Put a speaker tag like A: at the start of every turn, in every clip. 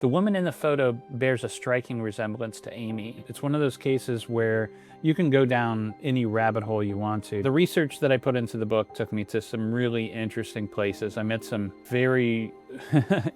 A: The woman in the photo bears a striking resemblance to Amy. It's one of those cases where you can go down any rabbit hole you want to. The research that I put into the book took me to some really interesting places. I met some very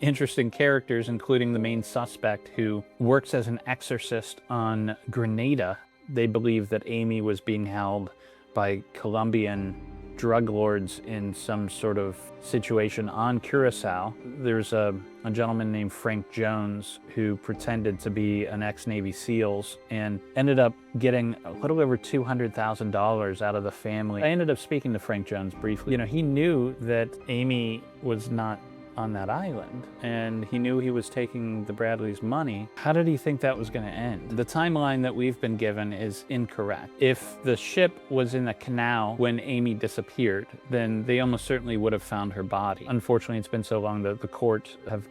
A: interesting characters, including the main suspect who works as an exorcist on Grenada. They believe that Amy was being held by Colombian drug lords in some sort of situation on Curacao. There's a gentleman named Frank Jones who pretended to be an ex-Navy SEALs and ended up getting a little over $200,000 out of the family. I ended up speaking to Frank Jones briefly. You know, he knew that Amy was not on that island, and he knew he was taking the Bradleys' money. How did he think that was going to end? The timeline that we've been given is incorrect. If the ship was in the canal when Amy disappeared, then they almost certainly would have found her body. Unfortunately, it's been so long that the court have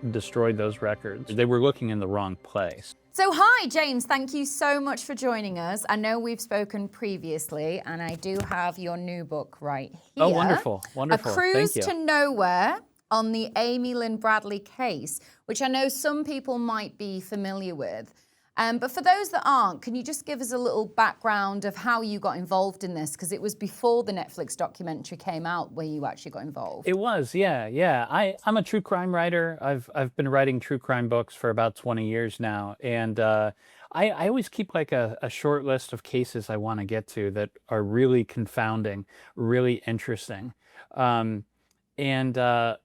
A: destroyed those records. They were looking in the wrong place.
B: So hi, James. Thank you so much for joining us. I know we've spoken previously, and I do have your new book right here.
A: Oh, wonderful, wonderful.
B: A Cruise
A: Thank you.
B: to Nowhere on the Amy Lynn Bradley case, which I know some people might be familiar with. But for those that aren't, can you just give us a little background of how you got involved in this? Because it was before the Netflix documentary came out where you actually got involved.
A: It was, yeah. I'm a true crime writer. I've been writing true crime books for about 20 years now, and I always keep like a short list of cases I want to get to that are really confounding, really interesting. And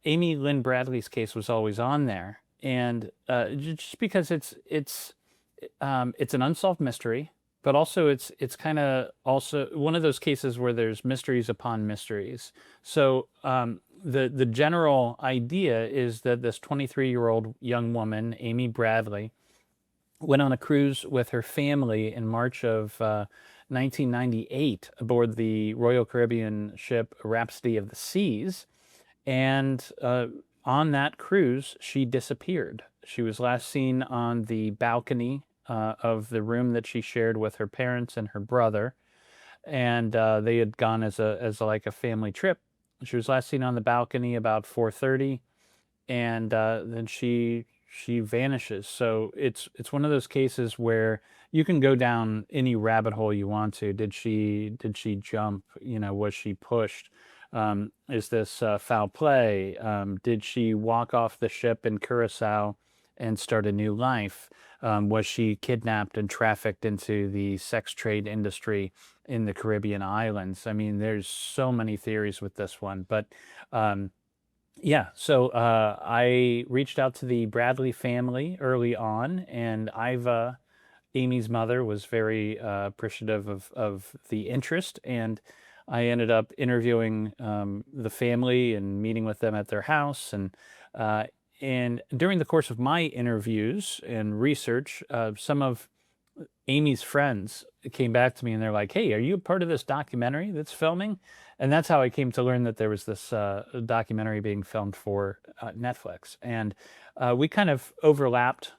A: Amy Lynn Bradley's case was always on there, and just because it's an unsolved mystery, but also it's kind of also one of those cases where there's mysteries upon mysteries. So the general idea is that this 23-year-old young woman, Amy Bradley, went on a cruise with her family in March of 1998 aboard the Royal Caribbean ship Rhapsody of the Seas. And on that cruise, she disappeared. She was last seen on the balcony of the room that she shared with her parents and her brother. And they had gone as like a family trip. She was last seen on the balcony about 4:30, and then she vanishes. So it's one of those cases where you can go down any rabbit hole you want to. Did she jump? You know, was she pushed? Is this foul play? Did she walk off the ship in Curacao and start a new life? Was she kidnapped and trafficked into the sex trade industry in the Caribbean islands? I mean, there's so many theories with this one, but yeah, so I reached out to the Bradley family early on, and Iva, Amy's mother, was very appreciative of the interest, and I ended up interviewing the family and meeting with them at their house. And during the course of my interviews and research, some of Amy's friends came back to me and they're like, "Hey, are you a part of this documentary that's filming?" And that's how I came to learn that there was this documentary being filmed for Netflix. And we kind of overlapped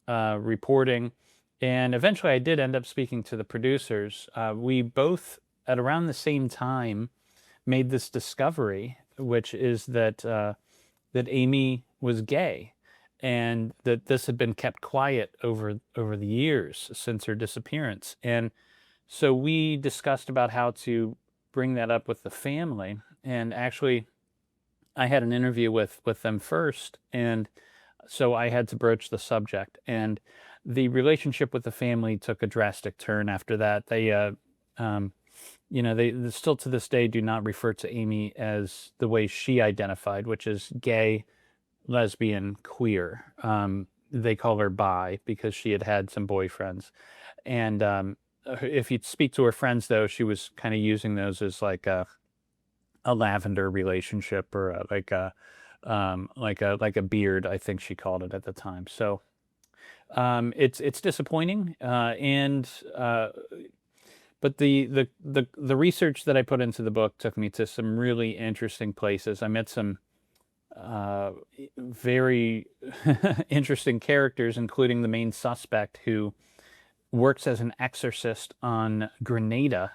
A: reporting. And eventually I did end up speaking to the producers. We both, at around the same time, made this discovery, which is that that Amy was gay, and that this had been kept quiet over the years since her disappearance. And so we discussed about how to bring that up with the family. And actually, I had an interview with them first, and so I had to broach the subject. And the relationship with the family took a drastic turn after that. They you know, they still to this day do not refer to Amy as the way she identified, which is gay, lesbian, queer. They call her bi because she had had some boyfriends. And if you speak to her friends, though, she was kind of using those as like a lavender relationship, or like a beard, I think she called it at the time. So it's disappointing, but the research that I put into the book took me to some really interesting places. I met some very interesting characters, including the main suspect who works as an exorcist on Grenada.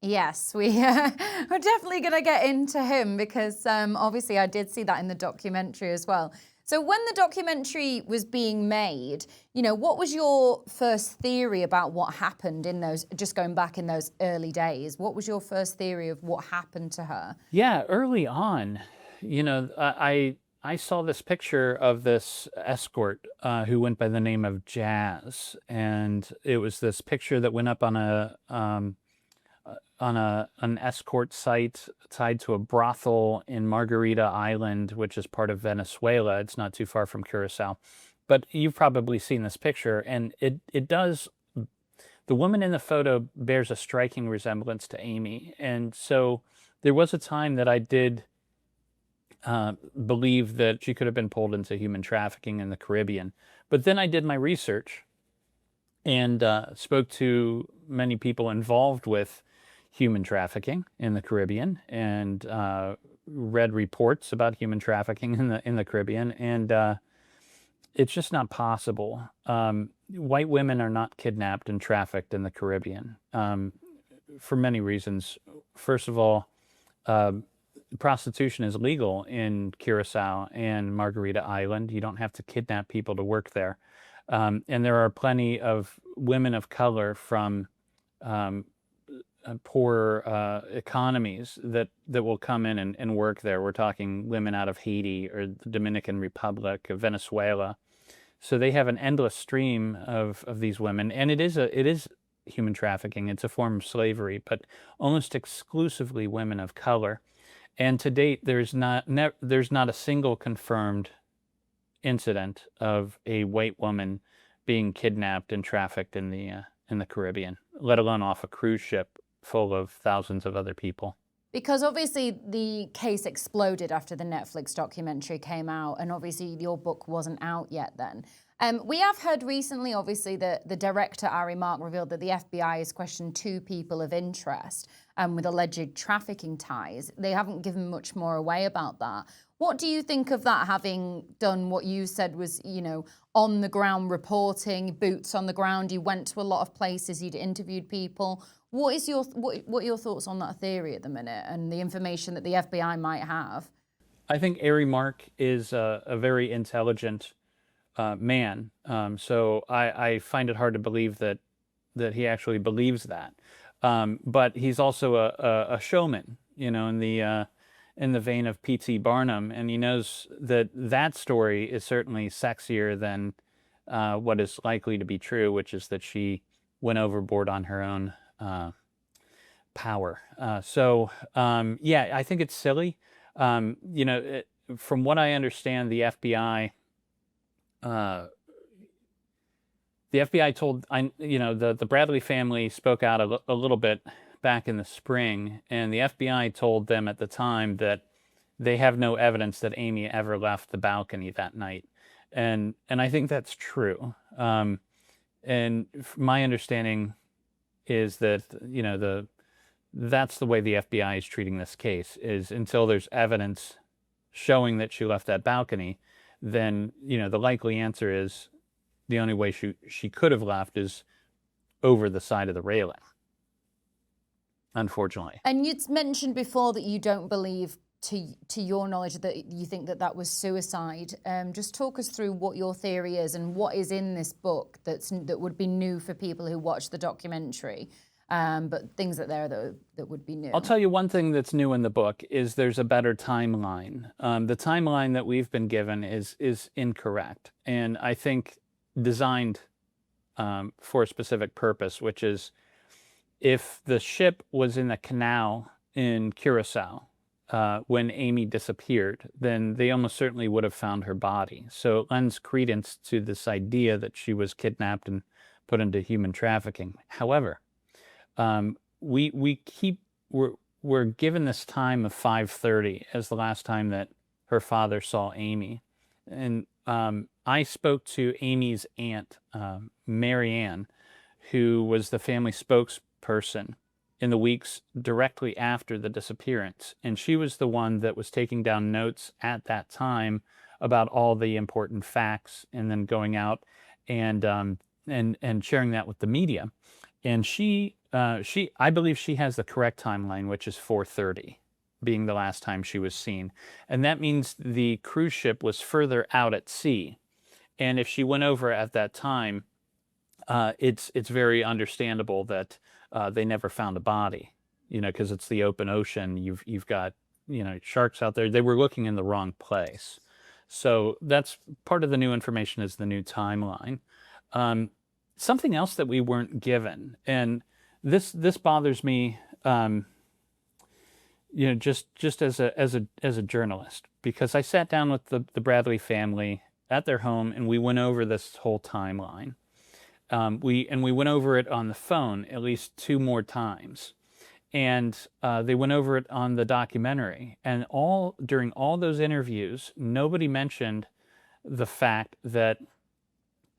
B: Yes, we're definitely going to get into him because obviously I did see that in the documentary as well. So So when the documentary was being made, what was your first theory about what happened in those, just going back in those early days? What was your first theory of what happened to her?
A: Yeah, early on, I saw this picture of this escort who went by the name of Jazz, and it was this picture that went up on an escort site tied to a brothel in Margarita Island, which is part of Venezuela. It's not too far from Curacao, but you've probably seen this picture, and it does. The woman in the photo bears a striking resemblance to Amy, and so there was a time that I did believe that she could have been pulled into human trafficking in the Caribbean. But then I did my research and spoke to many people involved with human trafficking in the Caribbean, and read reports about human trafficking in the Caribbean, and it's just not possible. White women are not kidnapped and trafficked in the Caribbean for many reasons. First of all, prostitution is legal in Curacao and Margarita Island. You don't have to kidnap people to work there. And there are plenty of women of color from poor economies that will come in and work there. We're talking women out of Haiti or the Dominican Republic, Venezuela. So they have an endless stream of these women, and it is human trafficking. It's a form of slavery, but almost exclusively women of color. And to date, there's not a single confirmed incident of a white woman being kidnapped and trafficked in the Caribbean, let alone off a cruise ship full of thousands of other people.
B: Because obviously the case exploded after the Netflix documentary came out, and obviously your book wasn't out yet then. We have heard recently, obviously, that the director, Ari Mark, revealed that the FBI has questioned 2 people of interest with alleged trafficking ties. They haven't given much more away about that. What do you think of that, having done what you said was, on the ground reporting, boots on the ground? You went to a lot of places, you'd interviewed people. What are your thoughts on that theory at the minute and the information that the FBI might have?
A: I think Ari Mark is a very intelligent man. So I find it hard to believe that he actually believes that. But he's also a showman, in the vein of P.T. Barnum, and he knows that story is certainly sexier than what is likely to be true, which is that she went overboard on her own power. Yeah, I think it's silly. From what I understand, the FBI told, the Bradley family spoke out a little bit back in the spring, and the FBI told them at the time that they have no evidence that Amy ever left the balcony that night. And I think that's true. And my understanding is that, that's the way the FBI is treating this case, is until there's evidence showing that she left that balcony, then, the likely answer is the only way she could have left is over the side of the railing, unfortunately.
B: And you'd mentioned before that you don't believe, to your knowledge, that you think that was suicide. Just talk us through what your theory is and what is in this book that would be new for people who watch the documentary. But things that would be new.
A: I'll tell you one thing that's new in the book is there's a better timeline. The timeline that we've been given is incorrect, and I think designed for a specific purpose, which is if the ship was in the canal in Curacao when Amy disappeared, then they almost certainly would have found her body. So it lends credence to this idea that she was kidnapped and put into human trafficking. However, we're given this time of 5:30 as the last time that her father saw Amy. And I spoke to Amy's aunt, Mary Ann, who was the family spokesperson in the weeks directly after the disappearance. And she was the one that was taking down notes at that time about all the important facts, and then going out and sharing that with the media. And I believe she has the correct timeline, which is 4:30 being the last time she was seen. And that means the cruise ship was further out at sea. And if she went over at that time, it's very understandable that they never found a body, because it's the open ocean. You've got, sharks out there. They were looking in the wrong place. So that's part of the new information, is the new timeline. Something else that we weren't given, and this bothers me, just as a journalist, because I sat down with the Bradley family at their home and we went over this whole timeline. We went over it on the phone at least 2 more times, and they went over it on the documentary. And during all those interviews, nobody mentioned the fact that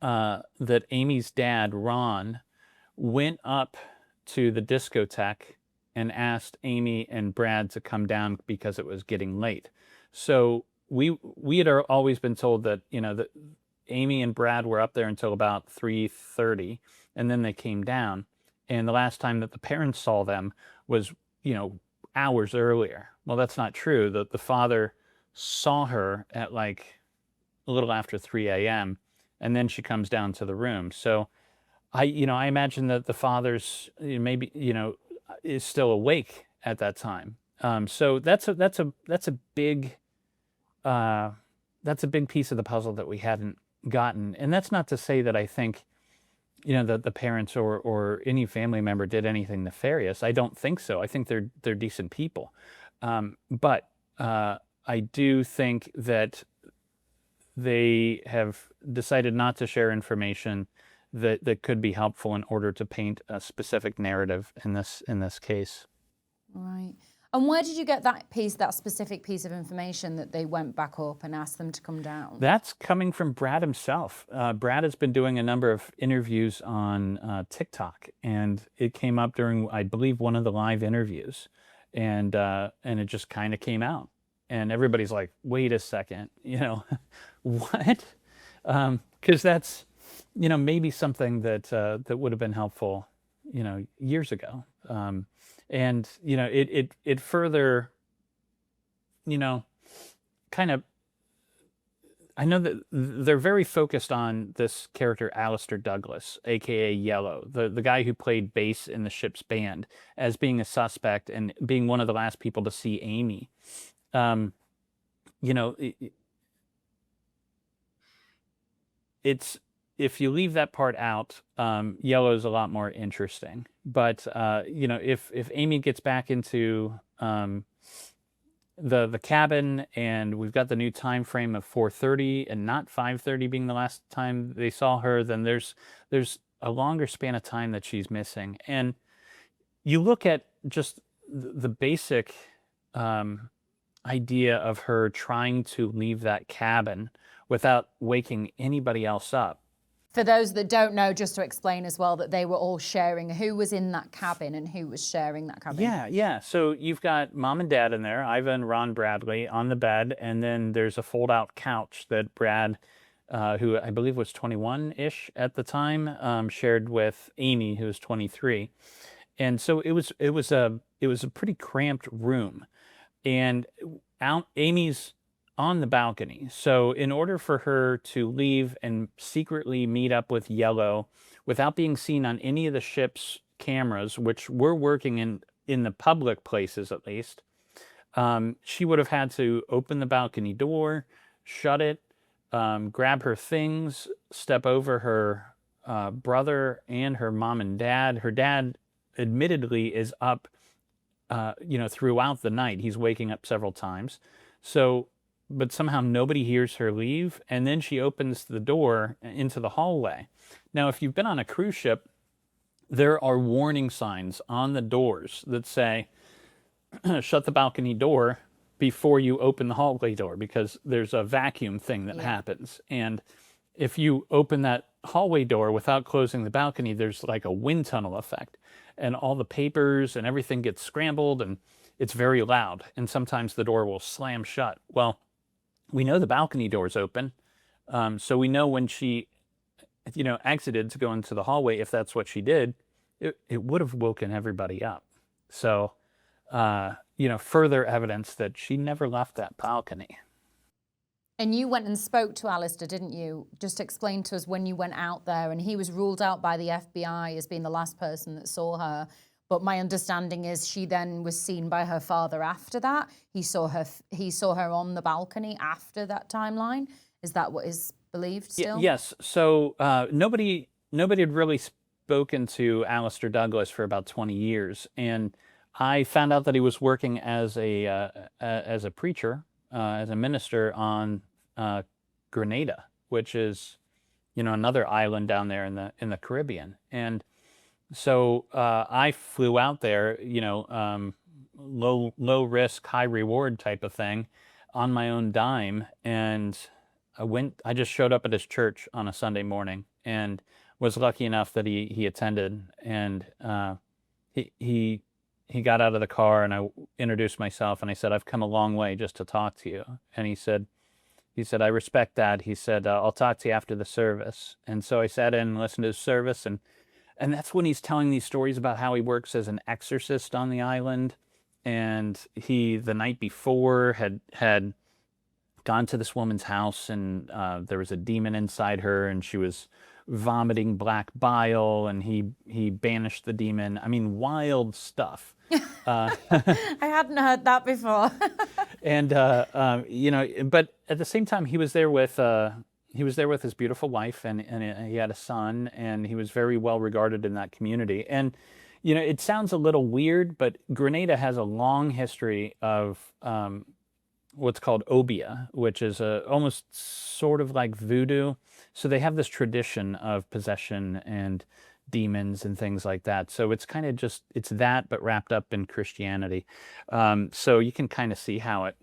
A: Amy's dad, Ron, went up to the discotheque and asked Amy and Brad to come down because it was getting late. So we had always been told that that Amy and Brad were up there until about 3:30, and then they came down. And the last time that the parents saw them was hours earlier. Well, that's not true. The father saw her at like a little after 3 a.m. and then she comes down to the room. So I imagine that the father's maybe is still awake at that time. So that's a big piece of the puzzle that we hadn't gotten. And that's not to say that I think that the parents or any family member did anything nefarious. I don't think so. I think they're decent people. But I do think that they have decided not to share information that could be helpful in order to paint a specific narrative in this case.
B: Right. And where did you get that specific piece of information that they went back up and asked them to come down?
A: That's coming from Brad himself. Brad has been doing a number of interviews on TikTok, and it came up during, I believe, one of the live interviews, and it just kind of came out, and everybody's like, "Wait a second, what?" Because that's maybe something that would have been helpful, years ago. And it further, kind of, I know that they're very focused on this character, Alistair Douglas, aka Yellow, the guy who played bass in the ship's band, as being a suspect and being one of the last people to see Amy. It's, if you leave that part out, Yellow's a lot more interesting. But if Amy gets back into the cabin, and we've got the new time frame of 4:30 and not 5:30 being the last time they saw her, then there's a longer span of time that she's missing. And you look at just the basic idea of her trying to leave that cabin without waking anybody else up.
B: For those that don't know, just to explain as well, that they were all sharing who was in that cabin and who was sharing that cabin.
A: Yeah. So you've got mom and dad in there, Iva and Ron Bradley, on the bed, and then there's a fold-out couch that Brad, who I believe was 21-ish at the time, shared with Amy, who was 23. And so it was a pretty cramped room, and Amy's on the balcony. So in order for her to leave and secretly meet up with Yellow without being seen on any of the ship's cameras, which were working in the public places at least, she would have had to open the balcony door, shut it, grab her things, step over her brother and her mom and dad. Her dad admittedly is up throughout the night. He's waking up several times. But somehow nobody hears her leave, and then she opens the door into the hallway. Now, if you've been on a cruise ship, there are warning signs on the doors that say, shut the balcony door before you open the hallway door, because there's a vacuum thing that happens. And if you open that hallway door without closing the balcony, there's like a wind tunnel effect, and all the papers and everything gets scrambled, and it's very loud, and sometimes the door will slam shut. Well, we know the balcony door's open, so we know when she, exited to go into the hallway, if that's what she did, it would have woken everybody up. So, further evidence that she never left that balcony.
B: And you went and spoke to Alistair, didn't you? Just explain to us when you went out there, and he was ruled out by the FBI as being the last person that saw her. But my understanding is she then was seen by her father after that. He saw her on the balcony after that timeline. Is that what is believed still?
A: Yes. So nobody had really spoken to Alistair Douglas for about 20 years, and I found out that he was working as a preacher, as a minister on Grenada, which is another island down there in the Caribbean. And so I flew out there, low risk, high reward type of thing, on my own dime, and I just showed up at his church on a Sunday morning and was lucky enough that he attended, and he got out of the car, and I introduced myself, and I said, "I've come a long way just to talk to you." And he said, "I respect that." He said, "I'll talk to you after the service." And so I sat in and listened to his service, and that's when he's telling these stories about how he works as an exorcist on the island, and he, the night before, had gone to this woman's house, and there was a demon inside her, and she was vomiting black bile, and he banished the demon. I mean, wild stuff.
B: I hadn't heard that before.
A: And but at the same time, he was there with his beautiful wife, and he had a son, and he was very well regarded in that community. And it sounds a little weird, but Grenada has a long history of what's called obeah, which is almost sort of like voodoo. So they have this tradition of possession and demons and things like that. So it's kind of it's that, but wrapped up in Christianity. So you can kind of see how it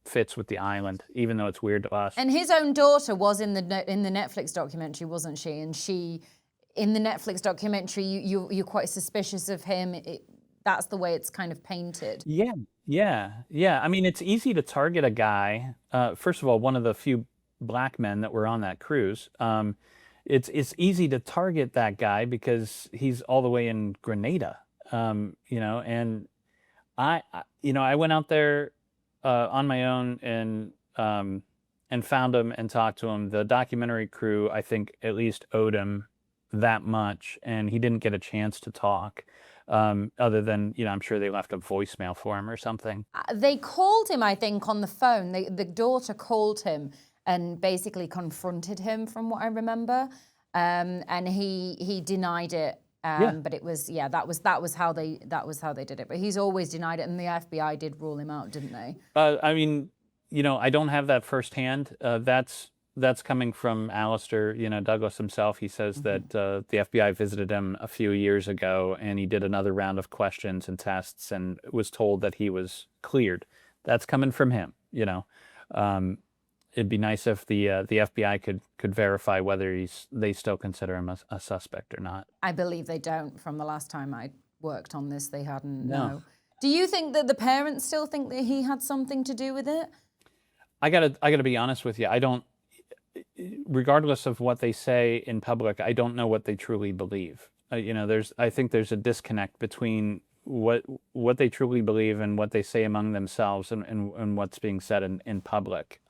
A: fits with the island, even though it's weird to us.
B: And his own daughter was in the Netflix documentary, wasn't she? And in the Netflix documentary, you're quite suspicious of him. That's the way it's kind of painted.
A: Yeah. I mean, it's easy to target a guy. First of all, one of the few black men that were on that cruise. It's easy to target that guy because he's all the way in Grenada. And I went out there on my own and found him and talked to him. The documentary crew, I think, at least owed him that much, and he didn't get a chance to talk. Other than, I'm sure they left a voicemail for him or something.
B: They called him, I think, on the phone. The daughter called him and basically confronted him, from what I remember. And he denied it. But it was, that was how they did it. But he's always denied it, and the FBI did rule him out, didn't they?
A: I mean, I don't have that firsthand. That's coming from Alistair, Douglas himself. He says that the FBI visited him a few years ago, and he did another round of questions and tests, and was told that he was cleared. That's coming from him. It'd be nice if the FBI could verify whether they still consider him a suspect or not.
B: I believe they don't. From the last time I worked on this, they hadn't. No. Do you think that the parents still think that he had something to do with it?
A: I gotta be honest with you. I don't. Regardless of what they say in public, I don't know what they truly believe. I think there's a disconnect between what they truly believe and what they say among themselves and what's being said in public.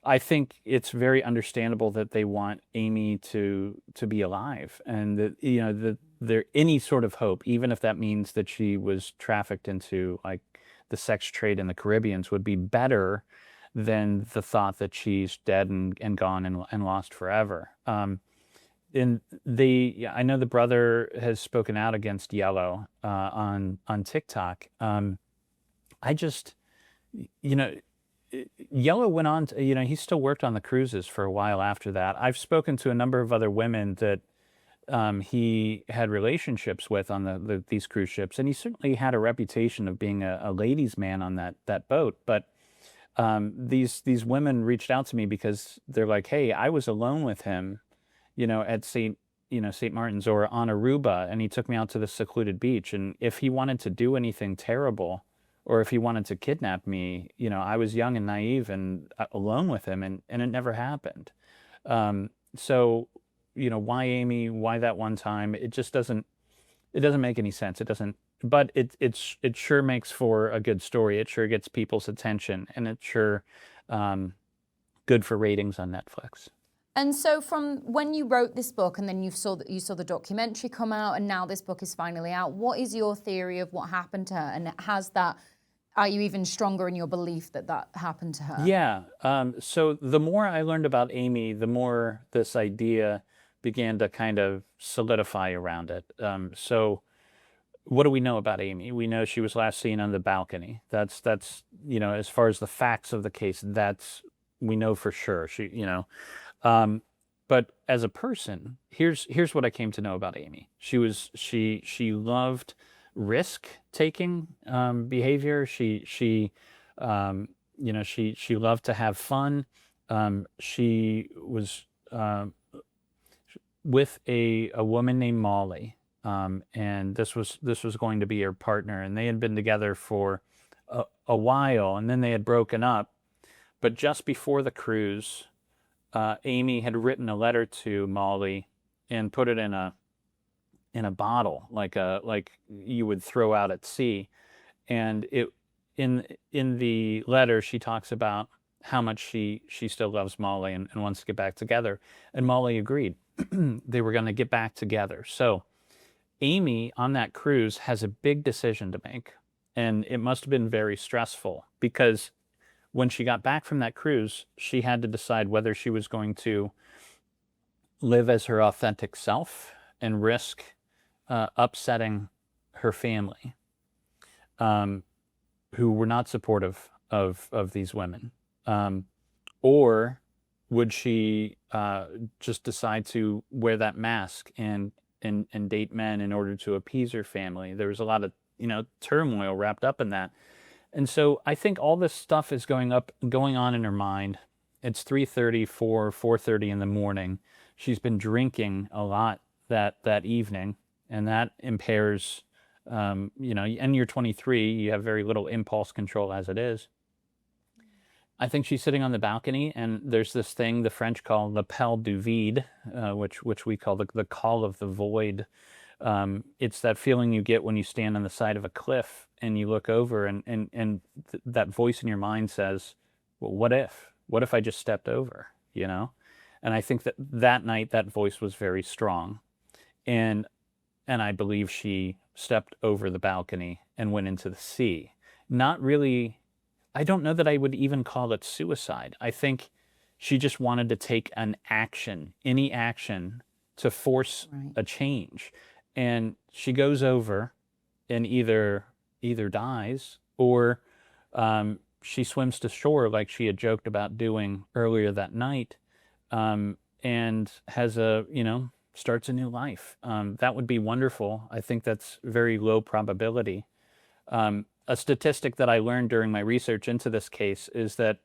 A: I think it's very understandable that they want Amy to be alive, and that there any sort of hope, even if that means that she was trafficked into like the sex trade in the Caribbeans, would be better than the thought that she's dead and gone and lost forever. I know the brother has spoken out against Yellow on TikTok. Yellow went on to, he still worked on the cruises for a while after that. I've spoken to a number of other women that he had relationships with on these cruise ships, and he certainly had a reputation of being a ladies' man on that boat. But these women reached out to me because they're like, "Hey, I was alone with him, at St. Martin's or on Aruba, and he took me out to the secluded beach. And if he wanted to do anything terrible, or if he wanted to kidnap me, I was young and naive and alone with him, and it never happened." So, why Amy? Why that one time? It just doesn't make any sense. It doesn't but it sure makes for a good story. It sure gets people's attention, and it's sure good for ratings on Netflix.
B: And so from when you wrote this book and then you saw the documentary come out and now this book is finally out, what is your theory of what happened to her? And are you even stronger in your belief that that happened to her?
A: Yeah. So the more I learned about Amy, the more this idea began to kind of solidify around it. So what do we know about Amy? We know she was last seen on the balcony. That's as far as the facts of the case, we know for sure. But as a person, here's what I came to know about Amy. She loved risk taking behavior. She loved to have fun. She was with a woman named Molly, and this was going to be her partner, and they had been together for a while, and then they had broken up. But just before the cruise, Amy had written a letter to Molly and put it in a bottle, like you would throw out at sea. And in the letter, she talks about how much she still loves Molly and wants to get back together. And Molly agreed. They were going to get back together. So Amy on that cruise has a big decision to make. And it must have been very stressful because when she got back from that cruise, she had to decide whether she was going to live as her authentic self and risk upsetting her family, who were not supportive of these women, or would she just decide to wear that mask and date men in order to appease her family? There was a lot of turmoil wrapped up in that. And so I think all this stuff is going on in her mind. It's 3:30, 4:30 in the morning. She's been drinking a lot that evening, and that impairs, and you're 23, you have very little impulse control as it is. I think she's sitting on the balcony, and there's this thing the French call l'appel du vide, which we call the call of the void. It's that feeling you get when you stand on the side of a cliff and you look over and that voice in your mind says, well, what if I just stepped over, And I think that night that voice was very strong. And I believe she stepped over the balcony and went into the sea. Not really, I don't know that I would even call it suicide. I think she just wanted to take any action to force a change. And she goes over and either dies or she swims to shore like she had joked about doing earlier that night, and has starts a new life. That would be wonderful. I think that's very low probability. A statistic that I learned during my research into this case is that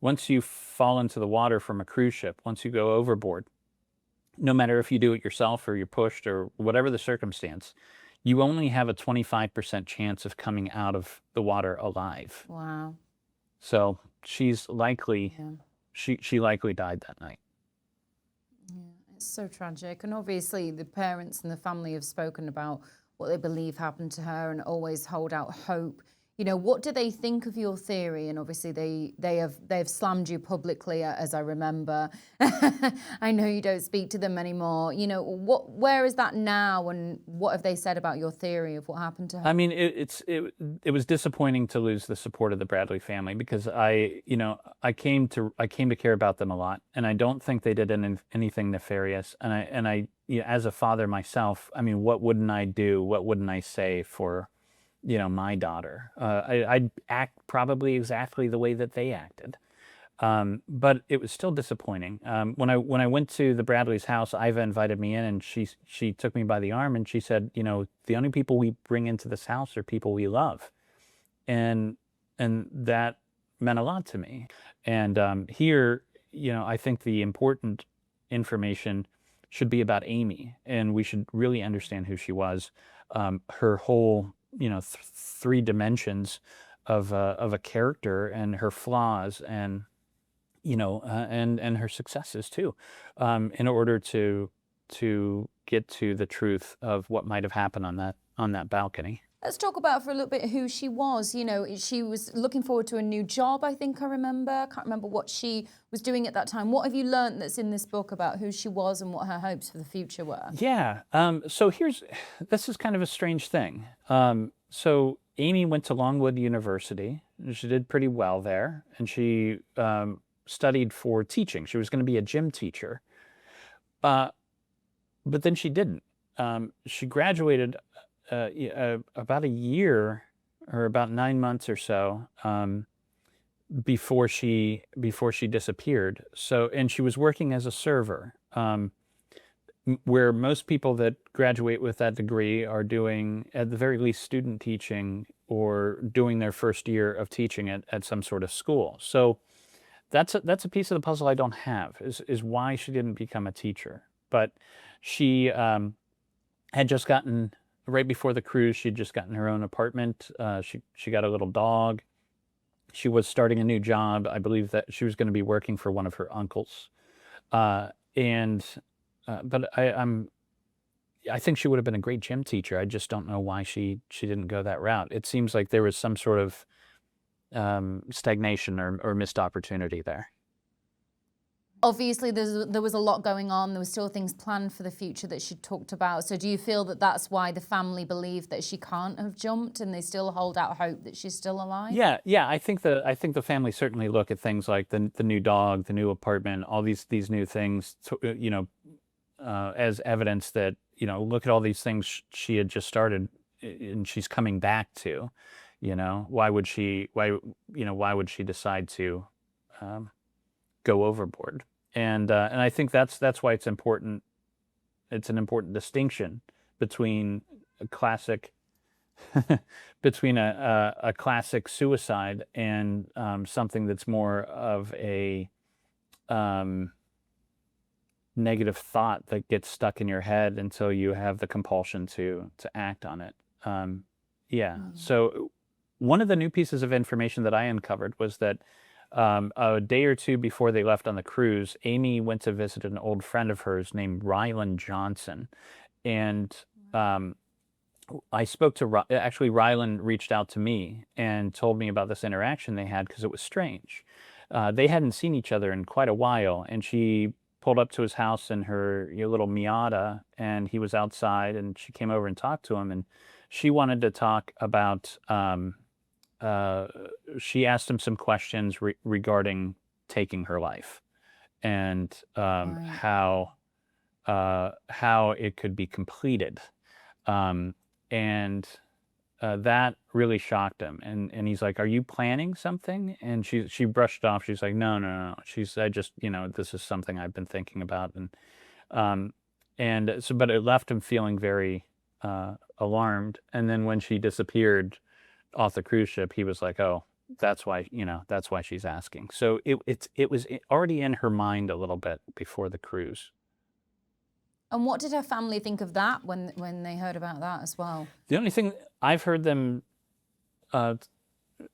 A: once you fall into the water from a cruise ship, once you go overboard, no matter if you do it yourself or you're pushed or whatever the circumstance, you only have a 25% chance of coming out of the water alive.
B: Wow.
A: So she's likely, she likely died that night.
B: Yeah, it's so tragic. And obviously the parents and the family have spoken about what they believe happened to her and always hold out hope. What do they think of your theory? And obviously they've slammed you publicly, as I remember. I know you don't speak to them anymore. Where is that now, and what have they said about your theory of what happened to her?
A: I mean, it was disappointing to lose the support of the Bradley family because I came to care about them a lot, and I don't think they did anything nefarious. And I as a father myself, I mean, what wouldn't I do? What wouldn't I say for my daughter? I'd act probably exactly the way that they acted. But it was still disappointing. When I went to the Bradley's house, Iva invited me in, and she took me by the arm and she said, the only people we bring into this house are people we love. And that meant a lot to me. And here, I think the important information should be about Amy, and we should really understand who she was. Her whole three dimensions of a character, and her flaws, and and her successes too, in order to get to the truth of what might have happened on that balcony.
B: Let's talk about for a little bit who she was. You know, she was looking forward to a new job, I think I remember. I can't remember what she was doing at that time. What have you learned that's in this book about who she was and what her hopes for the future were?
A: Yeah. So this is kind of a strange thing. So Amy went to Longwood University. And she did pretty well there, and she studied for teaching. She was going to be a gym teacher, but then she didn't. She graduated about a year or about 9 months or so before she disappeared. So, and she was working as a server. Where most people that graduate with that degree are doing, at the very least, student teaching or doing their first year of teaching at some sort of school. So that's a piece of the puzzle I don't have, is why she didn't become a teacher. But she had just gotten, right before the cruise, she'd just gotten her own apartment. She got a little dog. She was starting a new job. I believe that she was going to be working for one of her uncles. But I think she would have been a great gym teacher. I just don't know why she didn't go that route. It seems like there was some sort of stagnation or missed opportunity there.
B: Obviously, there was a lot going on. There were still things planned for the future that she talked about. So do you feel that that's why the family believe that she can't have jumped and they still hold out hope that she's still alive?
A: Yeah. I think the family certainly look at things like the new dog, the new apartment, all these new things, as evidence that, look at all these things she had just started and she's coming back to. Why would she decide to go overboard? And I think that's why it's important. It's an important distinction between a classic classic suicide and something that's more of a negative thought that gets stuck in your head until you have the compulsion to act on it. So one of the new pieces of information that I uncovered was that a day or two before they left on the cruise, Amy went to visit an old friend of hers named Rylan Johnson. And I spoke to, actually Rylan reached out to me and told me about this interaction they had because it was strange. They hadn't seen each other in quite a while, and she pulled up to his house in her little Miata, and he was outside, and she came over and talked to him, and she wanted to talk about, she asked him some questions regarding taking her life and
B: Right.
A: how it could be completed. And that really shocked him. And he's like, "Are you planning something?" And she brushed it off. She's like, No. I just, this is something I've been thinking about. And so, but it left him feeling very alarmed. And then when she disappeared off the cruise ship, he was like, "Oh, that's why she's asking." So it was already in her mind a little bit before the cruise.
B: And what did her family think of that when they heard about that as well?
A: The only thing I've heard them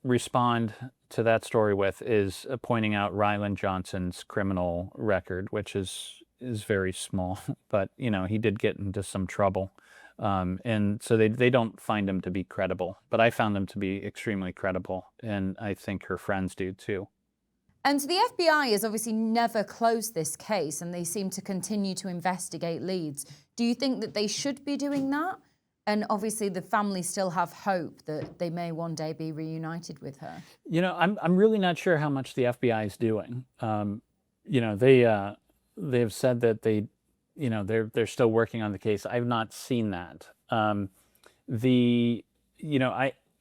A: respond to that story with is pointing out Rylan Johnson's criminal record, which is very small, but he did get into some trouble, and so they don't find him to be credible. But I found him to be extremely credible, and I think her friends do too.
B: And the FBI has obviously never closed this case, and they seem to continue to investigate leads. Do you think that they should be doing that? And obviously the family still have hope that they may one day be reunited with her.
A: I'm really not sure how much the FBI is doing. They've said that they're still working on the case. I've not seen that.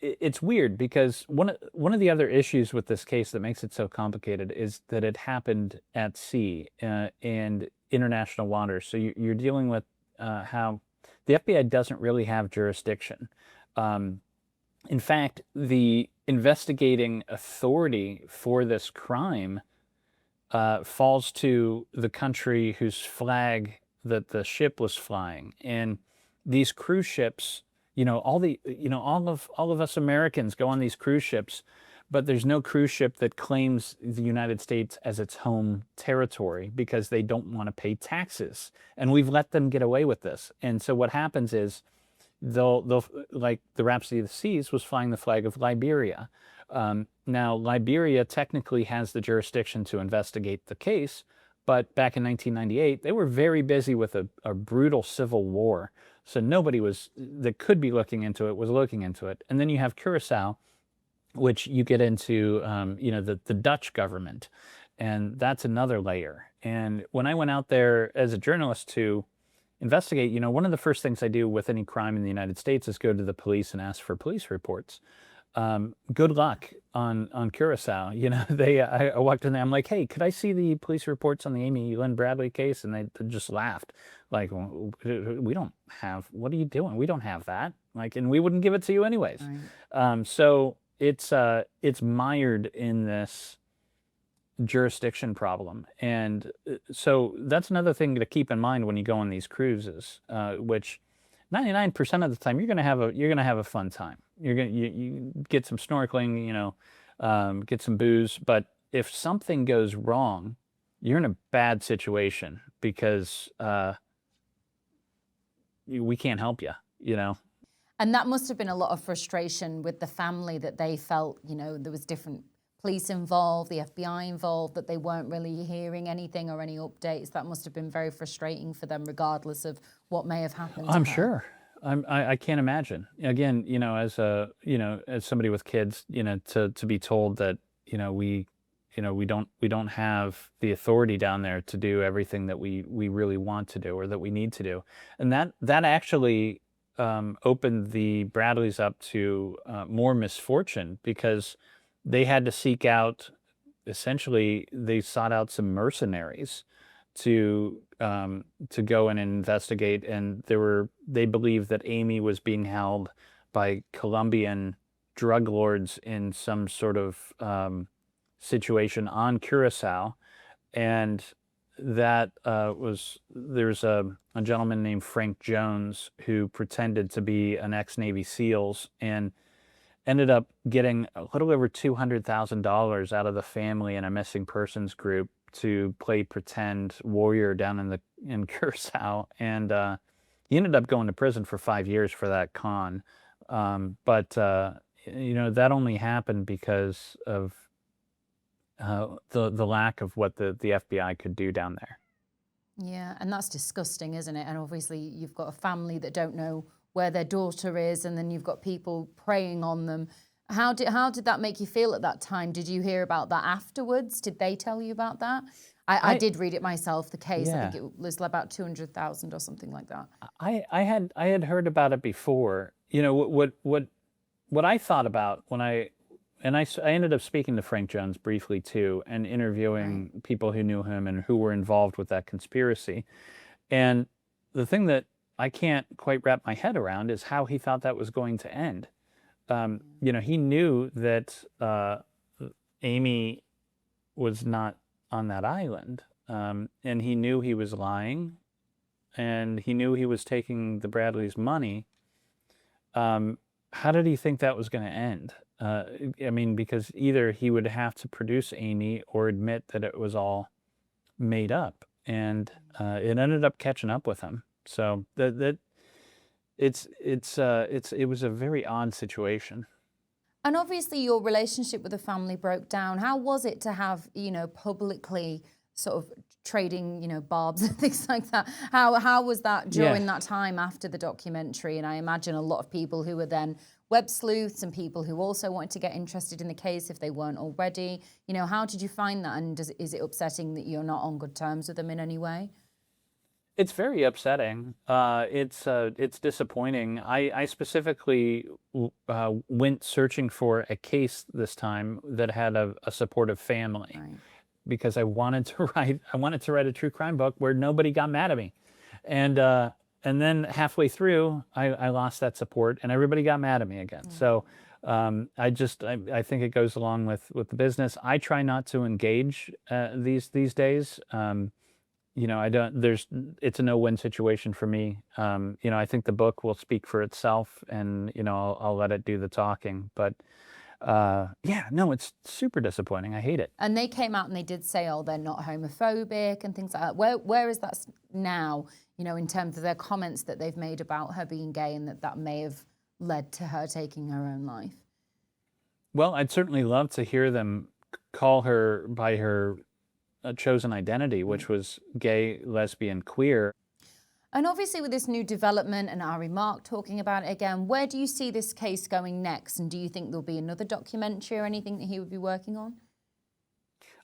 A: It's weird because one of the other issues with this case that makes it so complicated is that it happened at sea and international waters. So you're dealing with how the FBI doesn't really have jurisdiction. In fact, the investigating authority for this crime falls to the country whose flag that the ship was flying. And these cruise ships, all of us Americans go on these cruise ships, but there's no cruise ship that claims the United States as its home territory because they don't want to pay taxes. And we've let them get away with this. And so what happens is, they'll like the Rhapsody of the Seas was flying the flag of Liberia. Now, Liberia technically has the jurisdiction to investigate the case, but back in 1998, they were very busy with a brutal civil war. So nobody that could be looking into it was looking into it. And then you have Curacao, which you get into, the Dutch government. And that's another layer. And when I went out there as a journalist to investigate, one of the first things I do with any crime in the United States is go to the police and ask for police reports. Good luck on Curacao. I walked in there, I'm like, hey, could I see the police reports on the Amy Lynn Bradley case? And they just laughed. Like, well, we don't have, what are you doing? We don't have that. Like, and we wouldn't give it to you anyways. Right. So it's mired in this jurisdiction problem. And so that's another thing to keep in mind when you go on these cruises, which 99% of the time you're gonna have a fun time. You get some snorkeling, get some booze, but if something goes wrong, you're in a bad situation because we can't help you.
B: And that must have been a lot of frustration with the family, that they felt, there was different police involved, the FBI involved, that they weren't really hearing anything or any updates. That must have been very frustrating for them, regardless of what may have happened.
A: I'm sure. I can't imagine. Again, as somebody with kids, to be told that, we don't have the authority down there to do everything that we really want to do or that we need to do. And that actually opened the Bradleys up to more misfortune, because they had to seek out, essentially, they sought out some mercenaries to go in and investigate, and they believed that Amy was being held by Colombian drug lords in some sort of situation on Curacao, and that there's a gentleman named Frank Jones who pretended to be an ex-Navy SEALs and ended up getting a little over $200,000 out of the family and a missing persons group to play pretend warrior down in Curacao, and he ended up going to prison for 5 years for that con. But that only happened because of the lack of what the FBI could do down there.
B: Yeah, and that's disgusting, isn't it? And obviously you've got a family that don't know where their daughter is, and then you've got people preying on them. How did that make you feel at that time? Did you hear about that afterwards? Did they tell you about that? I did read it myself, the case. Yeah. I think it was about 200,000 or something like that.
A: I had heard about it before. What I thought about when I ended up speaking to Frank Jones briefly too, and interviewing people who knew him and who were involved with that conspiracy. And the thing that I can't quite wrap my head around is how he thought that was going to end. He knew that Amy was not on that island, and he knew he was lying, and he knew he was taking the Bradleys' money. How did he think that was going to end? Because either he would have to produce Amy or admit that it was all made up, and it ended up catching up with him. So it was a very odd situation.
B: And obviously your relationship with the family broke down. How was it to have, publicly sort of trading, barbs and things like that? How was that during that time after the documentary? And I imagine a lot of people who were then web sleuths and people who also wanted to get interested in the case if they weren't already. How did you find that? And is it upsetting that you're not on good terms with them in any way?
A: It's very upsetting. It's disappointing. I specifically went searching for a case this time that had a supportive family, because I wanted to write a true crime book where nobody got mad at me, and then halfway through I lost that support and everybody got mad at me again. So I think it goes along with the business. I try not to engage these days. It's a no-win situation for me. I think the book will speak for itself, and, I'll let it do the talking. But Yeah, no, it's super disappointing. I hate it.
B: And they came out and they did say, oh, they're not homophobic and things like that. Where is that now, in terms of their comments that they've made about her being gay and that may have led to her taking her own life?
A: Well, I'd certainly love to hear them call her by her chosen identity, which was gay, lesbian, queer.
B: And obviously with this new development and Ari Mark talking about it again, where do you see this case going next? And do you think there'll be another documentary or anything that he would be working on?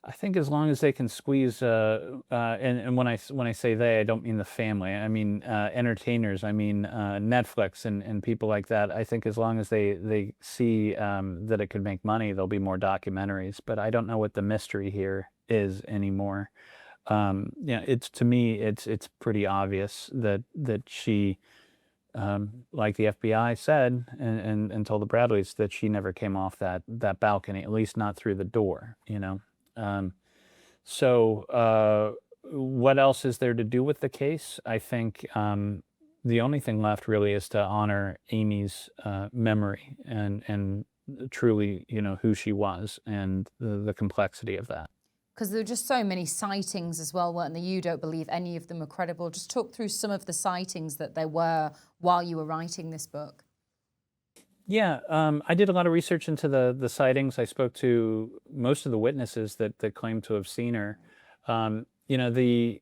A: I think as long as they can squeeze, and when I say they, I don't mean the family. I mean entertainers. I mean Netflix and people like that. I think as long as they see that it could make money, there'll be more documentaries. But I don't know what the mystery here is anymore. Yeah, to me, it's pretty obvious that she, like the FBI said and told the Bradleys, that she never came off that balcony, at least not through the door. So what else is there to do with the case? I think the only thing left really is to honor Amy's memory and truly, who she was and the complexity of that.
B: Because there were just so many sightings as well, weren't there? You don't believe any of them are credible. Just talk through some of the sightings that there were while you were writing this book.
A: Yeah, I did a lot of research into the sightings. I spoke to most of the witnesses that claimed to have seen her. The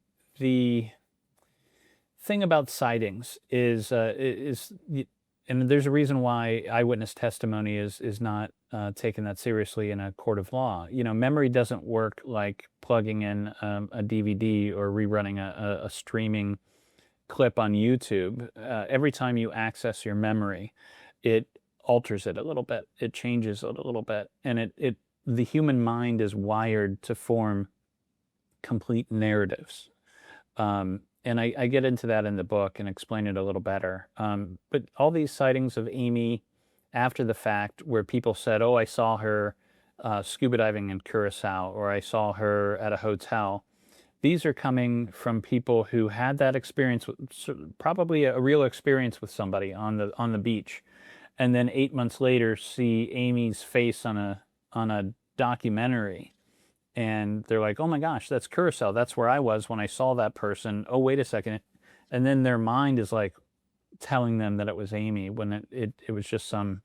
A: thing about sightings is, and there's a reason why eyewitness testimony is not taken that seriously in a court of law. Memory doesn't work like plugging in a DVD or rerunning a streaming clip on YouTube. Every time you access your memory, it alters it a little bit. It changes it a little bit, and the human mind is wired to form complete narratives. And I get into that in the book and explain it a little better. But all these sightings of Amy after the fact, where people said, "Oh, I saw her scuba diving in Curacao," or "I saw her at a hotel," these are coming from people who had that experience, probably a real experience with somebody on the beach, and then 8 months later see Amy's face on a documentary, and they're like, "Oh my gosh, that's Curacao. That's where I was when I saw that person. Oh, wait a second," and then their mind is like telling them that it was Amy when it was just some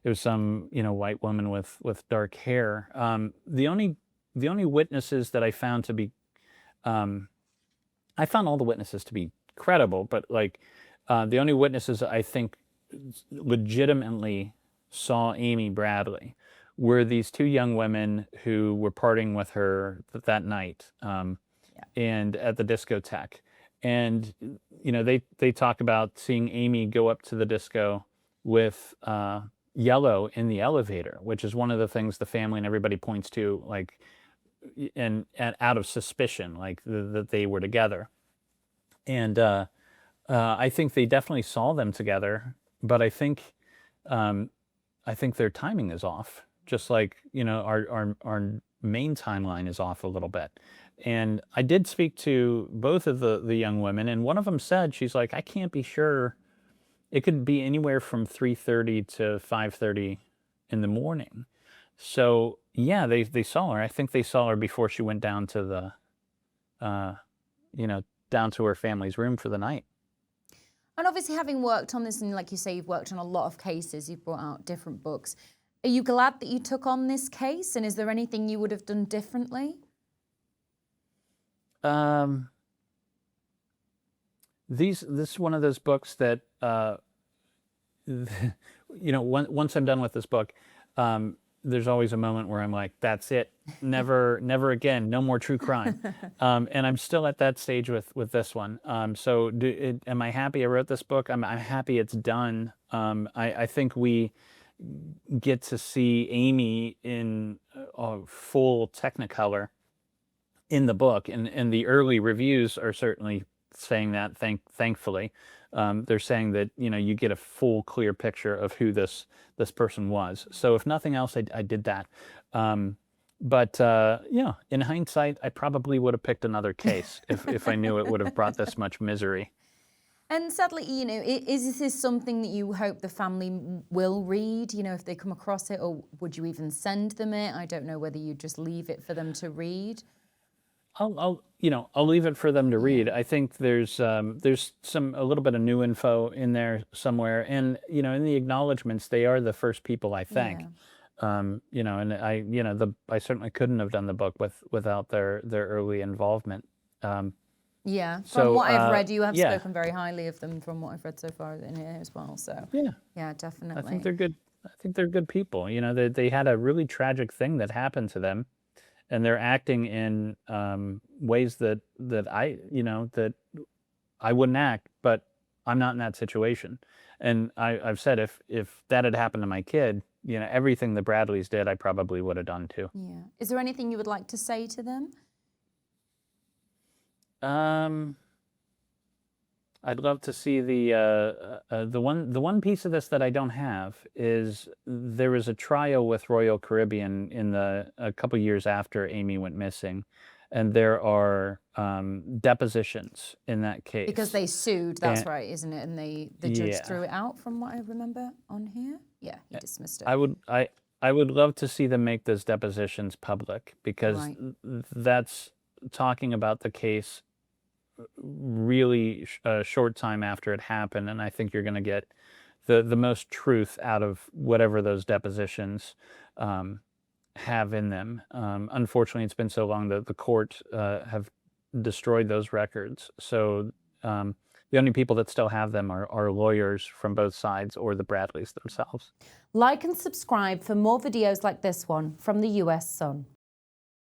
A: white woman with dark hair. The only witnesses that I found to be, I found all the witnesses to be credible, but the only witnesses I think legitimately saw Amy Bradley were these two young women who were partying with her that night, and at the discotheque. And they talk about seeing Amy go up to the disco with Yellow in the elevator, which is one of the things the family and everybody points to, and out of suspicion, that they were together. And I think they definitely saw them together, but I think their timing is off, just like our main timeline is off a little bit. And I did speak to both of the young women, and one of them said, she's like, "I can't be sure. It could be anywhere from 3:30 to 5:30 in the morning." So yeah, they saw her. I think they saw her before she went down to down to her family's room for the night.
B: And obviously, having worked on this, and like you say, you've worked on a lot of cases, you've brought out different books. Are you glad that you took on this case? And is there anything you would have done differently?
A: This is one of those books that, once I'm done with this book, there's always a moment where I'm like, that's it, never again, no more true crime. And I'm still at that stage with this one. So am I happy I wrote this book? I'm happy it's done. I think we get to see Amy in full Technicolor in the book, and the early reviews are certainly saying that. Thankfully, they're saying that you get a full, clear picture of who this person was. So if nothing else, I did that. But in hindsight, I probably would have picked another case if I knew it would have brought this much misery.
B: And sadly, you know, is this something that you hope the family will read, you know, if they come across it, or would you even send them it? I don't know whether you just leave it for them to read.
A: I'll leave it for them to read. I think there's a little bit of new info in there somewhere, and in the acknowledgments, they are the first people I thank.
B: Yeah.
A: And I certainly couldn't have done the book without their early involvement.
B: Yeah, from
A: So
B: what I've read, you have
A: yeah,
B: spoken very highly of them from what I've read so far in here as well. So,
A: yeah,
B: yeah,
A: I think
B: definitely.
A: they're good. I think they're good people. They had a really tragic thing that happened to them, and they're acting in ways that that I wouldn't act, but I'm not in that situation. And I've said if that had happened to my kid, everything the Bradleys did, I probably would have done too.
B: Yeah. Is there anything you would like to say to them?
A: I'd love to see the one piece of this that I don't have is there was a trial with Royal Caribbean a couple years after Amy went missing, and there are depositions in that
B: Because
A: case.
B: they sued, that's
A: And
B: right, isn't it? And the judge
A: yeah,
B: threw it out from what I remember on here. Yeah, he dismissed it.
A: I would love to see them make those depositions public because
B: Right.
A: that's talking about the case really a short time after it happened, and I think you're going to get the most truth out of whatever those depositions have in them. Unfortunately, it's been so long that the court have destroyed those records. So the only people that still have them are lawyers from both sides or the Bradleys themselves.
B: Like and subscribe for more videos like this one from the US Sun.